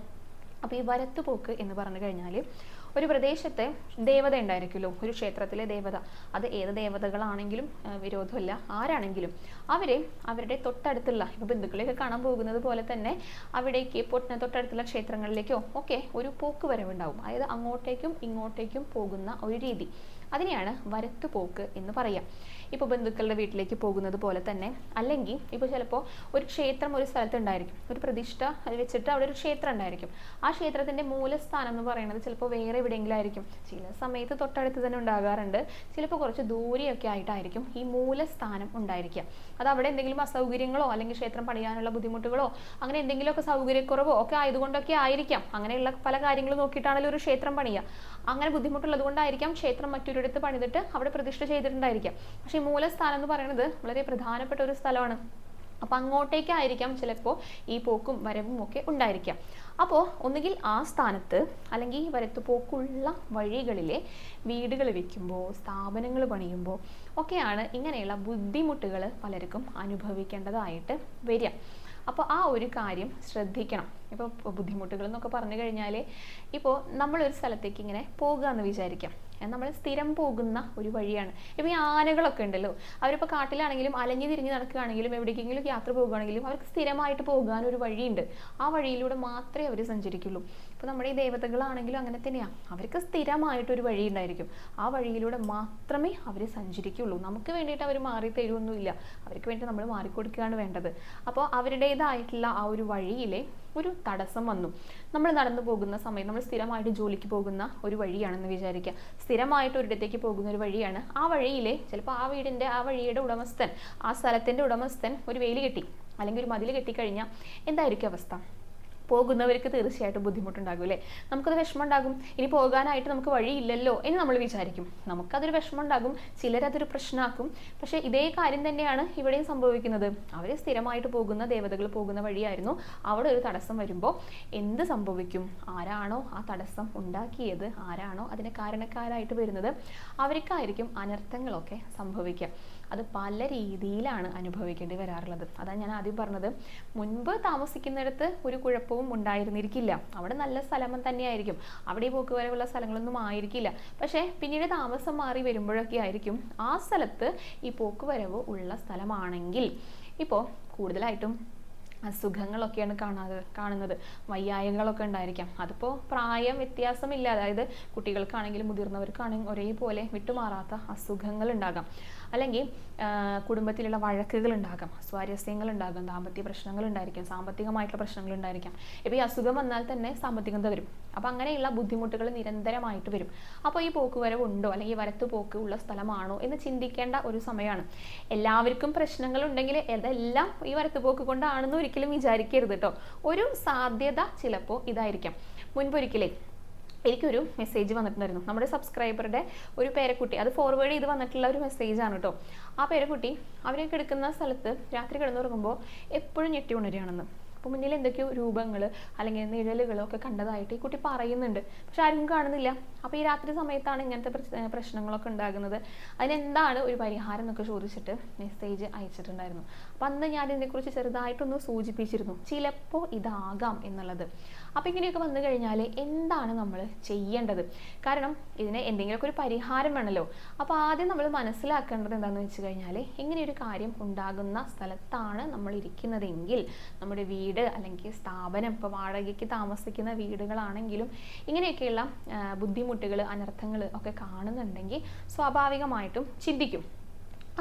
അപ്പോൾ ഈ വരത്തുപോക്ക് എന്ന് പറഞ്ഞു കഴിഞ്ഞാൽ ഒരു പ്രദേശത്തെ ദേവത ഉണ്ടായിരിക്കുമല്ലോ, ഒരു ക്ഷേത്രത്തിലെ ദേവത. അത് ഏത് ദേവതകളാണെങ്കിലും വിരോധമല്ല, ആരാണെങ്കിലും അവരെ അവരുടെ തൊട്ടടുത്തുള്ള ഇപ്പോൾ ബന്ധുക്കളെയൊക്കെ കാണാൻ പോകുന്നത് പോലെ തന്നെ അവിടേക്ക് തൊട്ടടുത്തുള്ള ക്ഷേത്രങ്ങളിലേക്കോ ഒക്കെ ഒരു പോക്ക് വരവുണ്ടാവും. അതായത് അങ്ങോട്ടേക്കും ഇങ്ങോട്ടേക്കും പോകുന്ന ഒരു രീതി, അതിനെയാണ് വരത്തുപോക്ക് എന്ന് പറയാം. ഇപ്പോൾ ബന്ധുക്കളുടെ വീട്ടിലേക്ക് പോകുന്നത് പോലെ തന്നെ, അല്ലെങ്കിൽ ഇപ്പോൾ ചിലപ്പോൾ ഒരു ക്ഷേത്രം ഒരു സ്ഥലത്തുണ്ടായിരിക്കും, ഒരു പ്രതിഷ്ഠ വെച്ചിട്ട് അവിടെ ഒരു ക്ഷേത്രം ഉണ്ടായിരിക്കും. ആ ക്ഷേത്രത്തിൻ്റെ മൂലസ്ഥാനം എന്ന് പറയുന്നത് ചിലപ്പോൾ വേറെ എവിടെയെങ്കിലും ആയിരിക്കും. ചില സമയത്ത് തൊട്ടടുത്ത് തന്നെ ഉണ്ടാകാറുണ്ട്, ചിലപ്പോൾ കുറച്ച് ദൂരെയൊക്കെ ആയിട്ടായിരിക്കും ഈ മൂലസ്ഥാനം ഉണ്ടായിരിക്കുക. അത് അവിടെ എന്തെങ്കിലും അസൗകര്യങ്ങളോ അല്ലെങ്കിൽ ക്ഷേത്രം പണിയാനുള്ള ബുദ്ധിമുട്ടുകളോ അങ്ങനെ എന്തെങ്കിലുമൊക്കെ സൗകര്യക്കുറവോ ഒക്കെ ആയതുകൊണ്ടൊക്കെ ആയിരിക്കാം. അങ്ങനെയുള്ള പല കാര്യങ്ങൾ നോക്കിയിട്ടാണല്ലോ ഒരു ക്ഷേത്രം പണിയുക. അങ്ങനെ ബുദ്ധിമുട്ടുള്ളത് കൊണ്ടായിരിക്കാം ക്ഷേത്രം മറ്റൊരിടത്ത് പണിതിട്ട് അവിടെ പ്രതിഷ്ഠ ചെയ്തിട്ടുണ്ടായിരിക്കാം. പക്ഷേ ഈ മൂലസ്ഥാനം എന്ന് പറയുന്നത് വളരെ പ്രധാനപ്പെട്ട ഒരു സ്ഥലമാണ്. അപ്പോൾ അങ്ങോട്ടേക്കായിരിക്കാം ചിലപ്പോൾ ഈ പോക്കും വരവും ഒക്കെ ഉണ്ടായിരിക്കാം. അപ്പോൾ ഒന്നുകിൽ ആ സ്ഥാനത്ത് അല്ലെങ്കിൽ ഈ വരത്തുപോക്കുള്ള വഴികളിലെ വീടുകൾ വെക്കുമ്പോൾ, സ്ഥാപനങ്ങൾ പണിയുമ്പോൾ ഒക്കെയാണ് ഇങ്ങനെയുള്ള ബുദ്ധിമുട്ടുകൾ പലർക്കും അനുഭവിക്കേണ്ടതായിട്ട് വരിക. അപ്പോൾ ആ ഒരു കാര്യം ശ്രദ്ധിക്കണം. ഇപ്പോൾ ബുദ്ധിമുട്ടുകൾ എന്നൊക്കെ പറഞ്ഞു കഴിഞ്ഞാൽ, ഇപ്പോൾ നമ്മളൊരു സ്ഥലത്തേക്ക് ഇങ്ങനെ പോകുക എന്ന് വിചാരിക്കാം. നമ്മൾ സ്ഥിരം പോകുന്ന ഒരു വഴിയാണ്. ഇപ്പോൾ ഈ ആനകളൊക്കെ ഉണ്ടല്ലോ, അവരിപ്പോൾ കാട്ടിലാണെങ്കിലും അലഞ്ഞു തിരിഞ്ഞ് നടക്കുകയാണെങ്കിലും എവിടേക്കെങ്കിലും യാത്ര പോകുകയാണെങ്കിലും അവർക്ക് സ്ഥിരമായിട്ട് പോകാൻ ഒരു വഴിയുണ്ട്. ആ വഴിയിലൂടെ മാത്രമേ അവർ സഞ്ചരിക്കുള്ളൂ. ഇപ്പോൾ നമ്മുടെ ഈ ദേവതകളാണെങ്കിലും അങ്ങനെ തന്നെയാണ്. അവർക്ക് സ്ഥിരമായിട്ടൊരു വഴി ഉണ്ടായിരിക്കും. ആ വഴിയിലൂടെ മാത്രമേ അവർ സഞ്ചരിക്കുള്ളൂ. നമുക്ക് വേണ്ടിയിട്ട് അവർ മാറി തരുമൊന്നുമില്ല. അവർക്ക് വേണ്ടി നമ്മൾ മാറിക്കൊടുക്കുകയാണ് വേണ്ടത്. അപ്പോൾ അവരുടേതായിട്ടുള്ള ആ ഒരു വഴിയിലെ ഒരു തടസ്സം വന്നു. നമ്മൾ നടന്നു പോകുന്ന സമയം, നമ്മൾ സ്ഥിരമായിട്ട് ജോലിക്ക് പോകുന്ന ഒരു വഴിയാണെന്ന് വിചാരിക്കുക. സ്ഥിരമായിട്ട് ഒരിടത്തേക്ക് പോകുന്ന ഒരു വഴിയാണ്. ആ വഴിയിലെ ചിലപ്പോൾ ആ വീടിൻ്റെ ആ വഴിയുടെ ഉടമസ്ഥൻ, ആ സ്ഥലത്തിൻ്റെ ഉടമസ്ഥൻ ഒരു വേലി കെട്ടി അല്ലെങ്കിൽ ഒരു മതിൽ കെട്ടിക്കഴിഞ്ഞാൽ എന്തായിരിക്കും അവസ്ഥ? പോകുന്നവർക്ക് തീർച്ചയായിട്ടും ബുദ്ധിമുട്ടുണ്ടാകും അല്ലേ? നമുക്കത് വിഷമം ഉണ്ടാകും. ഇനി പോകാനായിട്ട് നമുക്ക് വഴിയില്ലല്ലോ എന്ന് നമ്മൾ വിചാരിക്കും. നമുക്കതൊരു വിഷമം ഉണ്ടാകും, ചിലരതൊരു പ്രശ്നമാക്കും. പക്ഷേ ഇതേ കാര്യം തന്നെയാണ് ഇവിടെയും സംഭവിക്കുന്നത്. അവർ സ്ഥിരമായിട്ട് പോകുന്ന ദേവതകൾ പോകുന്ന വഴിയായിരുന്നു. അവിടെ ഒരു തടസ്സം വരുമ്പോൾ എന്ത് സംഭവിക്കും? ആരാണോ ആ തടസ്സം ഉണ്ടാക്കിയത്, ആരാണോ അതിന് കാരണക്കാരായിട്ട് വരുന്നത്, അവർക്കായിരിക്കും അനർത്ഥങ്ങളൊക്കെ സംഭവിക്കുക. അത് പല രീതിയിലാണ് അനുഭവിക്കേണ്ടി വരാറുള്ളത്. അതാണ് ഞാൻ ആദ്യം പറഞ്ഞത്. മുൻപ് താമസിക്കുന്നിടത്ത് ഒരു കുഴപ്പവും ഉണ്ടായിരുന്നിരിക്കില്ല. അവിടെ നല്ല സ്ഥലം തന്നെയായിരിക്കും. അവിടെ പോക്ക് വരവുള്ള സ്ഥലങ്ങളൊന്നും ആയിരിക്കില്ല. പക്ഷേ പിന്നീട് താമസം മാറി വരുമ്പോഴൊക്കെ ആയിരിക്കും ആ സ്ഥലത്ത് ഈ പോക്ക് വരവ് ഉള്ള സ്ഥലമാണെങ്കിൽ ഇപ്പോൾ കൂടുതലായിട്ടും അസുഖങ്ങളൊക്കെയാണ് കാണുന്നത്. വയ്യായകളൊക്കെ ഉണ്ടായിരിക്കാം. അതിപ്പോൾ പ്രായം വ്യത്യാസമില്ല. അതായത് കുട്ടികൾക്കാണെങ്കിലും മുതിർന്നവർക്കാണെങ്കിലും ഒരേപോലെ വിട്ടുമാറാത്ത അസുഖങ്ങൾ ഉണ്ടാകാം. അല്ലെങ്കിൽ കുടുംബത്തിലുള്ള വഴക്കുകൾ ഉണ്ടാകാം, സ്വാരസ്യങ്ങൾ ഉണ്ടാകാം, ദാമ്പത്യ പ്രശ്നങ്ങൾ ഉണ്ടായിരിക്കും, സാമ്പത്തികമായിട്ടുള്ള പ്രശ്നങ്ങൾ ഉണ്ടായിരിക്കാം. ഇപ്പോൾ ഈ അസുഖം വന്നാൽ തന്നെ സാമ്പത്തികത വരും. അപ്പോൾ അങ്ങനെയുള്ള ബുദ്ധിമുട്ടുകൾ നിരന്തരമായിട്ട് വരും. അപ്പോൾ ഈ പോക്കുവരവ് ഉണ്ടോ അല്ലെങ്കിൽ വരത്തു പോക്ക് ഉള്ള സ്ഥലമാണോ എന്ന് ചിന്തിക്കേണ്ട ഒരു സമയമാണ്. എല്ലാവർക്കും പ്രശ്നങ്ങൾ ഉണ്ടെങ്കിൽ അതെല്ലാം ഈ വരത്തുപോക്ക് കൊണ്ടാണെന്ന് ഒരിക്കലും വിചാരിക്കരുത് കേട്ടോ. ഒരു സാധ്യത ചിലപ്പോൾ ഇതായിരിക്കാം. മുൻപൊരിക്കലേ എനിക്കൊരു മെസ്സേജ് വന്നിട്ടുണ്ടായിരുന്നു. നമ്മുടെ സബ്സ്ക്രൈബറുടെ ഒരു പേരക്കുട്ടി, അത് ഫോർവേഡ് ചെയ്ത് വന്നിട്ടുള്ള ഒരു മെസ്സേജാണ് കേട്ടോ. ആ പേരക്കുട്ടി അവരെ കിടക്കുന്ന സ്ഥലത്ത് രാത്രി കിടന്നുറങ്ങുമ്പോൾ എപ്പോഴും ഞെട്ടി ഉണരുകയാണെന്ന്. അപ്പോൾ മുന്നിൽ എന്തൊക്കെയോ രൂപങ്ങൾ അല്ലെങ്കിൽ നിഴലുകളൊക്കെ കണ്ടതായിട്ട് ഈ കുട്ടി പറയുന്നുണ്ട്. പക്ഷെ ആരും കാണുന്നില്ല. അപ്പോൾ ഈ രാത്രി സമയത്താണ് ഇങ്ങനത്തെ പ്രശ്നങ്ങളൊക്കെ ഉണ്ടാകുന്നത്. അതിനെന്താണ് ഒരു പരിഹാരം എന്നൊക്കെ ചോദിച്ചിട്ട് മെസ്സേജ് അയച്ചിട്ടുണ്ടായിരുന്നു. അപ്പം അന്ന് ഞാൻ ഇതിനെക്കുറിച്ച് ചെറുതായിട്ടൊന്ന് സൂചിപ്പിച്ചിരുന്നു, ചിലപ്പോൾ ഇതാകാം എന്നുള്ളത്. അപ്പം ഇങ്ങനെയൊക്കെ വന്നു കഴിഞ്ഞാൽ എന്താണ് നമ്മൾ ചെയ്യേണ്ടത്? കാരണം ഇതിന് എന്തെങ്കിലുമൊക്കെ ഒരു പരിഹാരം വേണമല്ലോ. അപ്പോൾ ആദ്യം നമ്മൾ മനസ്സിലാക്കേണ്ടത് എന്താണെന്ന് വെച്ച് കഴിഞ്ഞാൽ, ഇങ്ങനെയൊരു കാര്യം ഉണ്ടാകുന്ന സ്ഥലത്താണ് നമ്മൾ ഇരിക്കുന്നതെങ്കിൽ, നമ്മുടെ വീട് അല്ലെങ്കിൽ സ്ഥാപനം, ഇപ്പോൾ വാടകയ്ക്ക് താമസിക്കുന്ന വീടുകളാണെങ്കിലും ഇങ്ങനെയൊക്കെയുള്ള ബുദ്ധിമുട്ടുകൾ, അനർത്ഥങ്ങൾ ഒക്കെ കാണുന്നുണ്ടെങ്കിൽ സ്വാഭാവികമായിട്ടും ചിന്തിക്കും.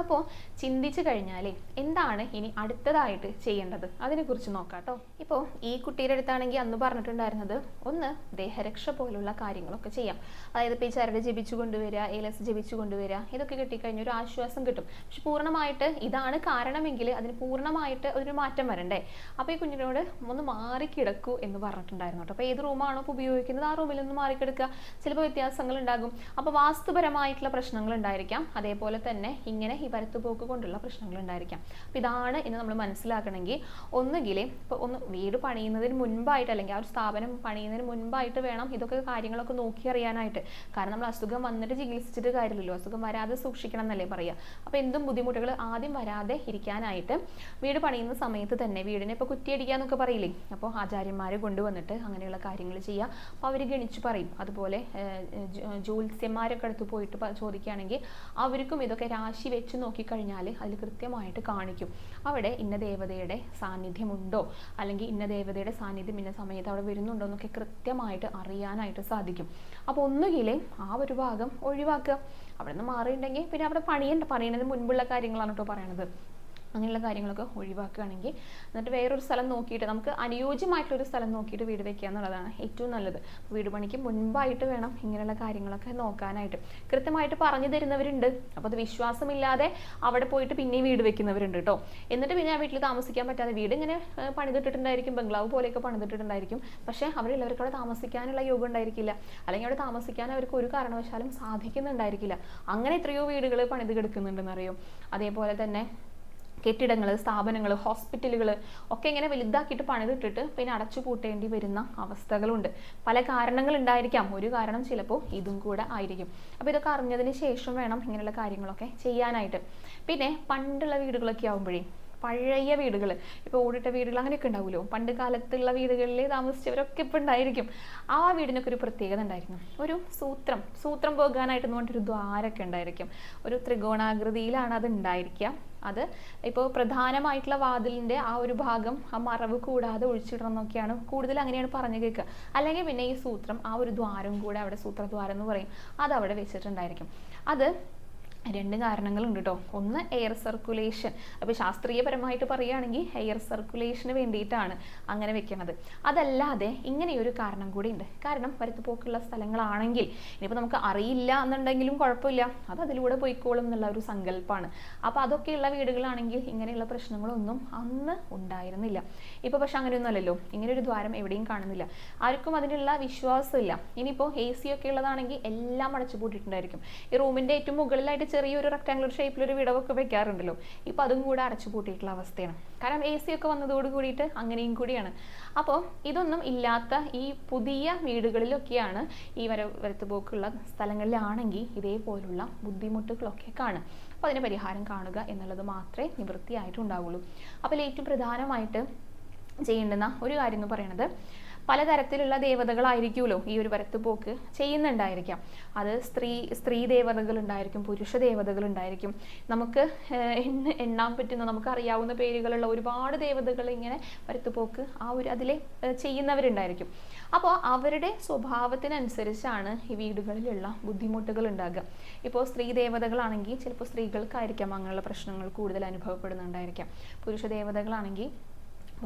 അപ്പോൾ ചിന്തിച്ചു കഴിഞ്ഞാൽ എന്താണ് ഇനി അടുത്തതായിട്ട് ചെയ്യേണ്ടത് അതിനെക്കുറിച്ച് നോക്കാം കേട്ടോ. ഇപ്പോൾ ഈ കുട്ടിയുടെ അടുത്താണെങ്കിൽ അന്ന് പറഞ്ഞിട്ടുണ്ടായിരുന്നത്, ഒന്ന് ദേഹരക്ഷ പോലുള്ള കാര്യങ്ങളൊക്കെ ചെയ്യാം. അതായത് ഇപ്പോൾ ഈ ചരട് ജപിച്ചു കൊണ്ടുവരിക, ഏലസ് ജപിച്ചു കൊണ്ടുവരിക, ഇതൊക്കെ കിട്ടിക്കഴിഞ്ഞാൽ ഒരു ആശ്വാസം കിട്ടും. പക്ഷെ പൂർണ്ണമായിട്ട് ഇതാണ് കാരണമെങ്കിൽ അതിന് പൂർണ്ണമായിട്ട് ഒരു മാറ്റം വരണ്ടേ. അപ്പോൾ ഈ കുഞ്ഞിനോട് ഒന്ന് മാറിക്കിടക്കൂ എന്ന് പറഞ്ഞിട്ടുണ്ടായിരുന്നു കേട്ടോ. അപ്പോൾ ഏത് റൂമാണോ ഇപ്പോൾ ഉപയോഗിക്കുന്നത് ആ റൂമിലൊന്ന് മാറിക്കിടക്കുക. ചിലപ്പോൾ വ്യത്യാസങ്ങൾ ഉണ്ടാകും. അപ്പോൾ വാസ്തുപരമായിട്ടുള്ള പ്രശ്നങ്ങൾ ഉണ്ടായിരിക്കാം. അതേപോലെ തന്നെ ഇങ്ങനെ ഈ വരത്തുപോക്ക് കൊണ്ടുള്ള പ്രശ്നങ്ങൾ ഉണ്ടായിരിക്കാം. അപ്പം ഇതാണ് ഇന്ന് നമ്മൾ മനസ്സിലാക്കണമെങ്കിൽ, ഒന്നുകിൽ ഇപ്പോൾ ഒന്ന് വീട് പണിയുന്നതിന് മുൻപായിട്ട് അല്ലെങ്കിൽ ആ ഒരു സ്ഥാപനം പണിയുന്നതിന് മുൻപായിട്ട് വേണം ഇതൊക്കെ കാര്യങ്ങളൊക്കെ നോക്കി അറിയാനായിട്ട്. കാരണം നമ്മൾ അസുഖം വന്നിട്ട് ചികിത്സിച്ചിട്ട് കാര്യമില്ലല്ലോ, അസുഖം വരാതെ സൂക്ഷിക്കണം എന്നല്ലേ പറയുക. അപ്പോൾ എന്തും ബുദ്ധിമുട്ടുകൾ ആദ്യം വരാതെ ഇരിക്കാനായിട്ട് വീട് പണിയുന്ന സമയത്ത് തന്നെ വീടിനെ ഇപ്പോൾ കുറ്റിയടിക്കുക എന്നൊക്കെ പറയില്ലേ, അപ്പോൾ ആചാര്യന്മാരെ കൊണ്ടുവന്നിട്ട് അങ്ങനെയുള്ള കാര്യങ്ങൾ ചെയ്യുക. അപ്പോൾ അവർ ഗണിച്ച് പറയും. അതുപോലെ ജ്യോത്സ്യന്മാരൊക്കെ അടുത്ത് പോയിട്ട് ചോദിക്കുകയാണെങ്കിൽ അവർക്കും ഇതൊക്കെ രാശി വെച്ച് നോക്കിക്കഴിഞ്ഞാൽ അതിൽ കൃത്യമായിട്ട് കാണിക്കും അവിടെ ഇന്ന ദേവതയുടെ സാന്നിധ്യമുണ്ടോ അല്ലെങ്കിൽ ഇന്ന ദേവതയുടെ സാന്നിധ്യം ഇന്ന സമയത്ത് അവിടെ വരുന്നുണ്ടോ എന്നൊക്കെ കൃത്യമായിട്ട് അറിയാനായിട്ട് സാധിക്കും. അപ്പോൾ ഒന്നുകിൽ ആ ഒരു ഭാഗം ഒഴിവാക്കുക. അവിടെ നിന്ന് മാറിയിട്ടുണ്ടെങ്കിൽ പിന്നെ അവിടെ പണിയുന്നതിന് മുൻപുള്ള കാര്യങ്ങളാണ് കേട്ടോ പറയണത്. അങ്ങനെയുള്ള കാര്യങ്ങളൊക്കെ ഒഴിവാക്കുകയാണെങ്കിൽ എന്നിട്ട് വേറൊരു സ്ഥലം നോക്കിയിട്ട്, നമുക്ക് അനുയോജ്യമായിട്ടുള്ളൊരു സ്ഥലം നോക്കിയിട്ട് വീട് വെക്കുക എന്നുള്ളതാണ് ഏറ്റവും നല്ലത്. വീട് പണിക്ക് മുൻപായിട്ട് വേണം ഇങ്ങനെയുള്ള കാര്യങ്ങളൊക്കെ നോക്കാനായിട്ട്. കൃത്യമായിട്ട് പറഞ്ഞു തരുന്നവരുണ്ട്. അപ്പോൾ അത് വിശ്വാസമില്ലാതെ അവിടെ പോയിട്ട് പിന്നെയും വീട് വെക്കുന്നവരുണ്ട് കേട്ടോ. എന്നിട്ട് പിന്നെ ആ വീട്ടിൽ താമസിക്കാൻ പറ്റാതെ വീട് ഇങ്ങനെ പണിതിട്ടിട്ടുണ്ടായിരിക്കും, ബംഗ്ലാവ് പോലെയൊക്കെ പണിതിട്ടിട്ടുണ്ടായിരിക്കും. പക്ഷേ അവിടെയുള്ളവർക്ക് അവിടെ താമസിക്കാനുള്ള യോഗം ഉണ്ടായിരിക്കില്ല, അല്ലെങ്കിൽ അവിടെ താമസിക്കാൻ അവർക്ക് ഒരു കാരണവശാലും സാധിക്കുന്നുണ്ടായിരിക്കില്ല. അങ്ങനെ എത്രയോ വീടുകൾ പണിത് കിടക്കുന്നുണ്ടെന്നറിയോ. അതേപോലെ തന്നെ കെട്ടിടങ്ങൾ, സ്ഥാപനങ്ങൾ, ഹോസ്പിറ്റലുകൾ ഒക്കെ ഇങ്ങനെ വലുതാക്കിയിട്ട് പണിതിട്ടിട്ട് പിന്നെ അടച്ചു പൂട്ടേണ്ടി വരുന്ന അവസ്ഥകളുണ്ട്. പല കാരണങ്ങൾ ഉണ്ടായിരിക്കാം. ഒരു കാരണം ചിലപ്പോൾ ഇതും കൂടെ ആയിരിക്കും. അപ്പോൾ ഇതൊക്കെ അറിഞ്ഞതിന് ശേഷം വേണം ഇങ്ങനെയുള്ള കാര്യങ്ങളൊക്കെ ചെയ്യാനായിട്ട്. പിന്നെ പണ്ടുള്ള വീടുകളൊക്കെ ആകുമ്പോഴേ, പഴയ വീടുകൾ, ഇപ്പോൾ ഓടിട്ട വീടുകൾ അങ്ങനെയൊക്കെ ഉണ്ടാവുമല്ലോ, പണ്ട് കാലത്തുള്ള വീടുകളിൽ താമസിച്ചവരൊക്കെ ഇപ്പോൾ ഉണ്ടായിരിക്കും. ആ വീടിനൊക്കെ ഒരു പ്രത്യേകത ഉണ്ടായിരുന്നു. ഒരു സൂത്രം പോകാനായിട്ട് പറഞ്ഞിട്ടൊരു ദ്വാരമൊക്കെ ഉണ്ടായിരിക്കും. ഒരു ത്രികോണാകൃതിയിലാണ് അത് ഉണ്ടായിരിക്കുക. അത് ഇപ്പോൾ പ്രധാനമായിട്ടുള്ള വാതിലിൻ്റെ ആ ഒരു ഭാഗം ആ മറവ് കൂടാതെ ഒഴിച്ചിടണം എന്നൊക്കെയാണ് കൂടുതൽ അങ്ങനെയാണ് പറഞ്ഞു കേൾക്കുക. അല്ലെങ്കിൽ പിന്നെ ഈ സൂത്രം, ആ ഒരു ദ്വാരം കൂടെ അവിടെ സൂത്രദ്വാരം എന്ന് പറയും, അത് അവിടെ വെച്ചിട്ടുണ്ടായിരിക്കും. അത് രണ്ട് കാരണങ്ങളുണ്ട് കേട്ടോ. ഒന്ന് എയർ സർക്കുലേഷൻ. അപ്പോൾ ശാസ്ത്രീയപരമായിട്ട് പറയുകയാണെങ്കിൽ എയർ സർക്കുലേഷന് വേണ്ടിയിട്ടാണ് അങ്ങനെ വെക്കുന്നത്. അതല്ലാതെ ഇങ്ങനെയൊരു കാരണം കൂടി ഉണ്ട്. കാരണം വരത്തുപോക്കുള്ള സ്ഥലങ്ങളാണെങ്കിൽ ഇനിയിപ്പോൾ നമുക്ക് അറിയില്ല എന്നുണ്ടെങ്കിലും കുഴപ്പമില്ല, അത് അതിലൂടെ പോയിക്കോളും എന്നുള്ള ഒരു സങ്കല്പമാണ്. അപ്പോൾ അതൊക്കെയുള്ള വീടുകളാണെങ്കിൽ ഇങ്ങനെയുള്ള പ്രശ്നങ്ങളൊന്നും അന്ന് ഉണ്ടായിരുന്നില്ല. ഇപ്പോൾ പക്ഷെ അങ്ങനെയൊന്നും അല്ലല്ലോ. ഇങ്ങനെ ഒരു ദ്വാരം എവിടെയും കാണുന്നില്ല. ആർക്കും അതിനുള്ള വിശ്വാസമില്ല. ഇനിയിപ്പോൾ AC ഒക്കെ ഉള്ളതാണെങ്കിൽ എല്ലാം അടച്ചു പൂട്ടിയിട്ടുണ്ടായിരിക്കും. ഈ റൂമിൻ്റെ ഏറ്റവും മുകളിലായിട്ട് ചെറിയൊരു റെക്ടാങ്കുലർ ഷേപ്പിലൊരു വിടവൊക്കെ വെക്കാറുണ്ടല്ലോ, ഇപ്പോൾ അതും കൂടെ അടച്ചു പൂട്ടിയിട്ടുള്ള അവസ്ഥയാണ്. കാരണം AC ഒക്കെ വന്നതോട് കൂടിയിട്ട് അങ്ങനെയും കൂടിയാണ്. അപ്പോൾ ഇതൊന്നും ഇല്ലാത്ത ഈ പുതിയ വീടുകളിലൊക്കെയാണ് ഈ വരത്തുപോക്കുള്ള സ്ഥലങ്ങളിലാണെങ്കിൽ ഇതേപോലുള്ള ബുദ്ധിമുട്ടുകളൊക്കെ കാണും. അപ്പോൾ അതിന് പരിഹാരം കാണുക എന്നുള്ളത് മാത്രമേ നിവൃത്തിയായിട്ടുണ്ടാവുള്ളൂ. അപ്പോൾ ഏറ്റവും പ്രധാനമായിട്ട് ചെയ്യേണ്ടുന്ന ഒരു കാര്യം എന്ന് പറയുന്നത്, പലതരത്തിലുള്ള ദേവതകളായിരിക്കുമല്ലോ ഈ ഒരു വരത്തുപോക്ക് ചെയ്യുന്നുണ്ടായിരിക്കാം. അത് സ്ത്രീ ദേവതകൾ ഉണ്ടായിരിക്കും, പുരുഷ ദേവതകൾ ഉണ്ടായിരിക്കും. നമുക്ക് എണ്ണാൻ പറ്റുന്ന, നമുക്ക് അറിയാവുന്ന പേരുകളുള്ള ഒരുപാട് ദേവതകൾ ഇങ്ങനെ വരത്തുപോക്ക് അതിലെ ചെയ്യുന്നവരുണ്ടായിരിക്കും. അപ്പോൾ അവരുടെ സ്വഭാവത്തിനനുസരിച്ചാണ് ഈ വീടുകളിലുള്ള ബുദ്ധിമുട്ടുകൾ ഉണ്ടാകുക. ഇപ്പോൾ സ്ത്രീ ദേവതകളാണെങ്കിൽ ചിലപ്പോൾ സ്ത്രീകൾക്കായിരിക്കാം അങ്ങനെയുള്ള പ്രശ്നങ്ങൾ കൂടുതൽ അനുഭവപ്പെടുന്നുണ്ടായിരിക്കാം. പുരുഷ ദേവതകളാണെങ്കിൽ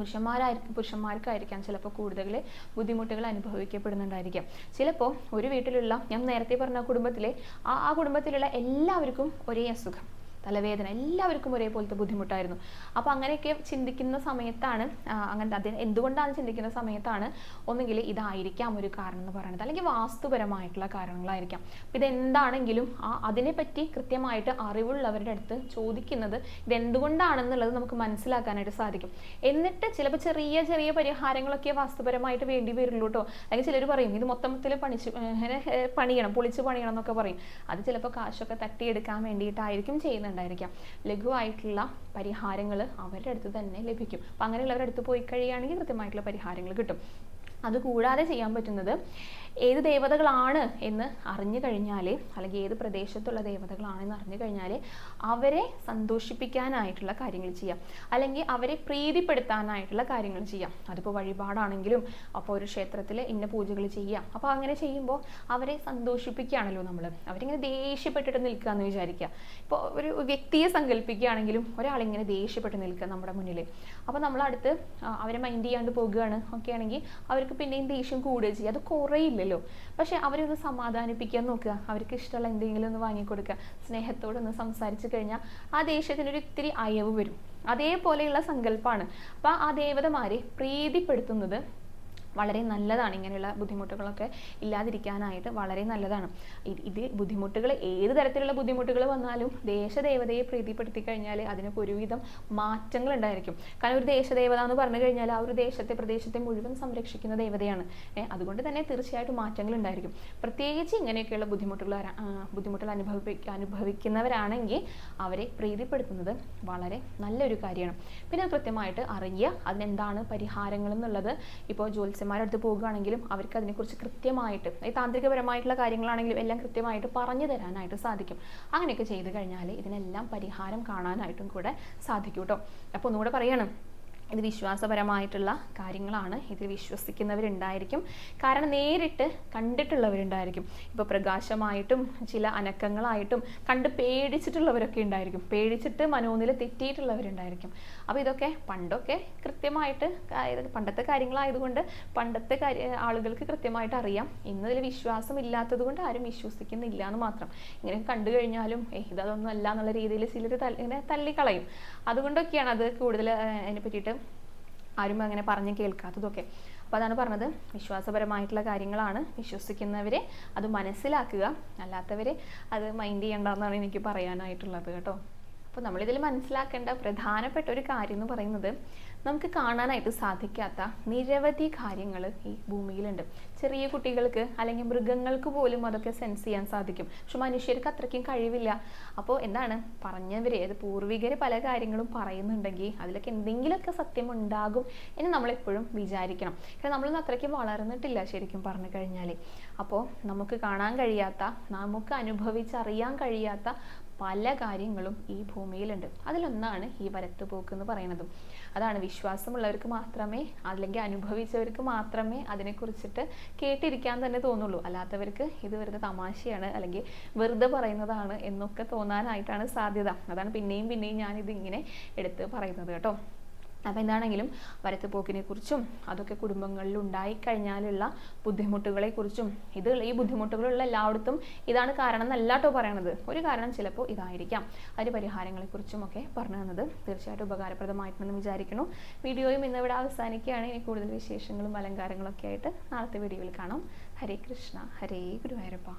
പുരുഷന്മാർക്കായിരിക്കാം ചിലപ്പോൾ കൂടുതൽ ബുദ്ധിമുട്ടുകൾ അനുഭവിക്കപ്പെടുന്നുണ്ടായിരിക്കാം. ചിലപ്പോൾ ഒരു വീട്ടിലുള്ള, ഞാൻ നേരത്തെ പറഞ്ഞ കുടുംബത്തിലെ ആ കുടുംബത്തിലുള്ള എല്ലാവർക്കും ഒരേ അസുഖം, തലവേദന, എല്ലാവർക്കും ഒരേപോലത്തെ ബുദ്ധിമുട്ടായിരുന്നു. അപ്പോൾ അങ്ങനെയൊക്കെ ചിന്തിക്കുന്ന സമയത്താണ്, അങ്ങനത്തെ എന്തുകൊണ്ടാണ് ചിന്തിക്കുന്ന സമയത്താണ് ഒന്നുകിൽ ഇതായിരിക്കാം ഒരു കാരണം എന്ന് പറയുന്നത്, അല്ലെങ്കിൽ വാസ്തുപരമായിട്ടുള്ള കാരണങ്ങളായിരിക്കാം. അപ്പോൾ ഇതെന്താണെങ്കിലും അതിനെപ്പറ്റി കൃത്യമായിട്ട് അറിവുള്ളവരുടെ അടുത്ത് ചോദിക്കുന്നത് ഇതെന്തുകൊണ്ടാണെന്നുള്ളത് നമുക്ക് മനസ്സിലാക്കാനായിട്ട് സാധിക്കും. എന്നിട്ട് ചിലപ്പോൾ ചെറിയ ചെറിയ പരിഹാരങ്ങളൊക്കെ വാസ്തുപരമായിട്ട് വേണ്ടി വരുള്ളൂ കേട്ടോ. അല്ലെങ്കിൽ ചിലർ പറയും ഇത് മൊത്തത്തിൽ പണിയണം, പൊളിച്ച് പണിയണം എന്നൊക്കെ പറയും. അത് ചിലപ്പോൾ കാശൊക്കെ തട്ടിയെടുക്കാൻ വേണ്ടിയിട്ടായിരിക്കും ചെയ്യുന്നുണ്ടായിരിക്കാം. ലഘുവായിട്ടുള്ള പരിഹാരങ്ങൾ അവരുടെ അടുത്ത് തന്നെ ലഭിക്കും. അപ്പം അങ്ങനെയുള്ളവരുടെ അടുത്ത് പോയി കഴിയുകയാണെങ്കിൽ കൃത്യമായിട്ടുള്ള പരിഹാരങ്ങൾ കിട്ടും. അതുകൂടാതെ ചെയ്യാൻ പറ്റുന്നത്, ഏത് ദേവതകളാണ് എന്ന് അറിഞ്ഞു കഴിഞ്ഞാൽ, അല്ലെങ്കിൽ ഏത് പ്രദേശത്തുള്ള ദേവതകളാണെന്ന് അറിഞ്ഞു കഴിഞ്ഞാൽ അവരെ സന്തോഷിപ്പിക്കാനായിട്ടുള്ള കാര്യങ്ങൾ ചെയ്യാം, അല്ലെങ്കിൽ അവരെ പ്രീതിപ്പെടുത്താനായിട്ടുള്ള കാര്യങ്ങൾ ചെയ്യാം. അതിപ്പോൾ വഴിപാടാണെങ്കിലും, അപ്പോൾ ഒരു ക്ഷേത്രത്തിൽ ഇന്ന പൂജകൾ ചെയ്യാം. അപ്പോൾ അങ്ങനെ ചെയ്യുമ്പോൾ അവരെ സന്തോഷിപ്പിക്കുകയാണല്ലോ നമ്മൾ. അവരിങ്ങനെ ദേഷ്യപ്പെട്ടിട്ട് നിൽക്കുക എന്ന് വിചാരിക്കുക. ഇപ്പോൾ ഒരു വ്യക്തിയെ സങ്കല്പിക്കുകയാണെങ്കിലും ഒരാളിങ്ങനെ ദേഷ്യപ്പെട്ട് നിൽക്കുക നമ്മുടെ മുന്നിൽ. അപ്പോൾ നമ്മളടുത്ത് അവരെ മൈൻഡ് ചെയ്യാണ്ട് പോകുകയാണ് ഒക്കെ ആണെങ്കിൽ അവർക്ക് പിന്നെയും ദേഷ്യം കൂടുക ചെയ്യുക. അത് കുറയില്ലല്ലോ. പക്ഷെ അവരൊന്ന് സമാധാനിപ്പിക്കാൻ നോക്കുക, അവർക്ക് ഇഷ്ടമുള്ള എന്തെങ്കിലും ഒന്ന് വാങ്ങിക്കൊടുക്കുക, സ്നേഹത്തോടൊന്ന് സംസാരിച്ചു കഴിഞ്ഞാൽ ആ ദേഷ്യത്തിനൊരു ഇത്തിരി അയവ് വരും. അതേപോലെയുള്ള സങ്കല്പമാണ്. അപ്പോൾ ആ ദേവതമാരെ പ്രീതിപ്പെടുത്തുന്നത് വളരെ നല്ലതാണ്. ഇങ്ങനെയുള്ള ബുദ്ധിമുട്ടുകളൊക്കെ ഇല്ലാതിരിക്കാനായിട്ട് വളരെ നല്ലതാണ്. ഇത് ബുദ്ധിമുട്ടുകൾ, ഏത് തരത്തിലുള്ള ബുദ്ധിമുട്ടുകൾ വന്നാലും ദേശദേവതയെ പ്രീതിപ്പെടുത്തി കഴിഞ്ഞാൽ അതിനൊക്കെ ഒരുവിധം മാറ്റങ്ങൾ ഉണ്ടായിരിക്കും. കാരണം ഒരു ദേശദേവത എന്ന് പറഞ്ഞു കഴിഞ്ഞാൽ ആ ഒരു പ്രദേശത്തെ മുഴുവൻ സംരക്ഷിക്കുന്ന ദേവതയാണ്. അതുകൊണ്ട് തന്നെ തീർച്ചയായിട്ടും മാറ്റങ്ങൾ ഉണ്ടായിരിക്കും. പ്രത്യേകിച്ച് ഇങ്ങനെയൊക്കെയുള്ള ബുദ്ധിമുട്ടുകൾ അനുഭവിക്കുന്നവരാണെങ്കിൽ അവരെ പ്രീതിപ്പെടുത്തുന്നത് വളരെ നല്ലൊരു കാര്യമാണ്. പിന്നെ കൃത്യമായിട്ട് അറിയുക അതിനെന്താണ് പരിഹാരങ്ങൾ എന്നുള്ളത്. ഇപ്പോൾ അടുത്ത് പോകുകയാണെങ്കിലും അവർക്ക് അതിനെക്കുറിച്ച് കൃത്യമായിട്ട്, താന്ത്രികപരമായിട്ടുള്ള കാര്യങ്ങളാണെങ്കിലും എല്ലാം കൃത്യമായിട്ട് പറഞ്ഞു തരാനായിട്ട് സാധിക്കും. അങ്ങനെയൊക്കെ ചെയ്തു കഴിഞ്ഞാൽ ഇതിനെല്ലാം പരിഹാരം കാണാനായിട്ടും കൂടെ സാധിക്കും കേട്ടോ. അപ്പോൾ ഒന്നുകൂടെ പറയണം, ഇത് വിശ്വാസപരമായിട്ടുള്ള കാര്യങ്ങളാണ്. ഇത് വിശ്വസിക്കുന്നവരുണ്ടായിരിക്കും, കാരണം നേരിട്ട് കണ്ടിട്ടുള്ളവരുണ്ടായിരിക്കും. ഇപ്പോൾ പ്രകാശമായിട്ടും ചില അനക്കങ്ങളായിട്ടും കണ്ട് പേടിച്ചിട്ടുള്ളവരൊക്കെ ഉണ്ടായിരിക്കും, പേടിച്ചിട്ട് മനോനില തെറ്റിയിട്ടുള്ളവരുണ്ടായിരിക്കും. അപ്പോൾ ഇതൊക്കെ പണ്ടൊക്കെ കൃത്യമായിട്ട്, പണ്ടത്തെ കാര്യങ്ങളായതുകൊണ്ട് പണ്ടത്തെ ആളുകൾക്ക് കൃത്യമായിട്ട് അറിയാം. ഇന്നതിൽ വിശ്വാസം ഇല്ലാത്തത് കൊണ്ട് ആരും വിശ്വസിക്കുന്നില്ല എന്ന് മാത്രം. ഇങ്ങനെ കണ്ടു കഴിഞ്ഞാലും ഇതൊന്നും അല്ല എന്നുള്ള രീതിയിൽ ചിലർ ഇങ്ങനെ തള്ളിക്കളയും. അതുകൊണ്ടൊക്കെയാണ് അത് കൂടുതൽ അതിനെ പറ്റിയിട്ട് ആരും അങ്ങനെ പറഞ്ഞ് കേൾക്കാത്തതൊക്കെ. അപ്പോൾ അതാണ് പറഞ്ഞത്, വിശ്വാസപരമായിട്ടുള്ള കാര്യങ്ങളാണ്. വിശ്വസിക്കുന്നവരെ അത് മനസ്സിലാക്കുക, അല്ലാത്തവരെ അത് മൈൻഡ് ചെയ്യേണ്ടെന്നാണ് എനിക്ക് പറയാനായിട്ടുള്ളത് കേട്ടോ. അപ്പോൾ നമ്മളിതിൽ മനസ്സിലാക്കേണ്ട പ്രധാനപ്പെട്ട ഒരു കാര്യം എന്ന് പറയുന്നത്, നമുക്ക് കാണാനായിട്ട് സാധിക്കാത്ത നിരവധി കാര്യങ്ങൾ ഈ ഭൂമിയിലുണ്ട്. ചെറിയ കുട്ടികൾക്ക് അല്ലെങ്കിൽ മൃഗങ്ങൾക്ക് പോലും അതൊക്കെ സെൻസ് ചെയ്യാൻ സാധിക്കും. പക്ഷെ മനുഷ്യർക്ക് അത്രയ്ക്കും കഴിവില്ല. അപ്പോൾ എന്താണ് പറഞ്ഞവര്, അത് പൂർവികർ പല കാര്യങ്ങളും പറയുന്നുണ്ടെങ്കിൽ അതിലൊക്കെ എന്തെങ്കിലുമൊക്കെ സത്യം ഉണ്ടാകും എന്ന് നമ്മളെപ്പോഴും വിചാരിക്കണം. കാരണം നമ്മളൊന്നും അത്രയ്ക്ക് വളർന്നിട്ടില്ല ശരിക്കും പറഞ്ഞു കഴിഞ്ഞാൽ. അപ്പോൾ നമുക്ക് കാണാൻ കഴിയാത്ത, നമുക്ക് അനുഭവിച്ചറിയാൻ കഴിയാത്ത പല കാര്യങ്ങളും ഈ ഭൂമിയിലുണ്ട്. അതിലൊന്നാണ് ഈ വരത്തുപോക്ക് എന്ന് പറയുന്നതും. അതാണ് വിശ്വാസമുള്ളവർക്ക് മാത്രമേ, അല്ലെങ്കിൽ അനുഭവിച്ചവർക്ക് മാത്രമേ അതിനെക്കുറിച്ചിട്ട് കേട്ടിരിക്കാൻ തന്നെ തോന്നുള്ളൂ. അല്ലാത്തവർക്ക് ഇത് വെറുതെ തമാശയാണ് അല്ലെങ്കിൽ വെറുതെ പറയുന്നതാണ് എന്നൊക്കെ തോന്നാനായിട്ടാണ് സാധ്യത. അതാണ് പിന്നെയും പിന്നെയും ഞാനിത് ഇങ്ങനെ എടുത്ത് പറയുന്നത് കേട്ടോ. അപ്പോൾ എന്താണെങ്കിലും വരത്തുപോക്കിനെ കുറിച്ചും അതൊക്കെ കുടുംബങ്ങളിൽ ഉണ്ടായിക്കഴിഞ്ഞാലുള്ള ബുദ്ധിമുട്ടുകളെക്കുറിച്ചും, ഈ ബുദ്ധിമുട്ടുകളുള്ള എല്ലായിടത്തും ഇതാണ് കാരണം എന്നല്ല കേട്ടോ പറയണത്. ഒരു കാരണം ചിലപ്പോൾ ഇതായിരിക്കാം. അതിൻ്റെ പരിഹാരങ്ങളെക്കുറിച്ചും ഒക്കെ പറഞ്ഞു തന്നത് തീർച്ചയായിട്ടും ഉപകാരപ്രദമായിട്ടുണ്ടെന്ന് വിചാരിക്കുന്നു. വീഡിയോയും ഇന്നിവിടെ അവസാനിക്കുകയാണ്. ഇനി കൂടുതൽ വിശേഷങ്ങളും അലങ്കാരങ്ങളൊക്കെ ആയിട്ട് നാളത്തെ വീഡിയോയിൽ കാണാം. ഹരേ കൃഷ്ണ, ഹരേ ഗുരുവായൂരപ്പ.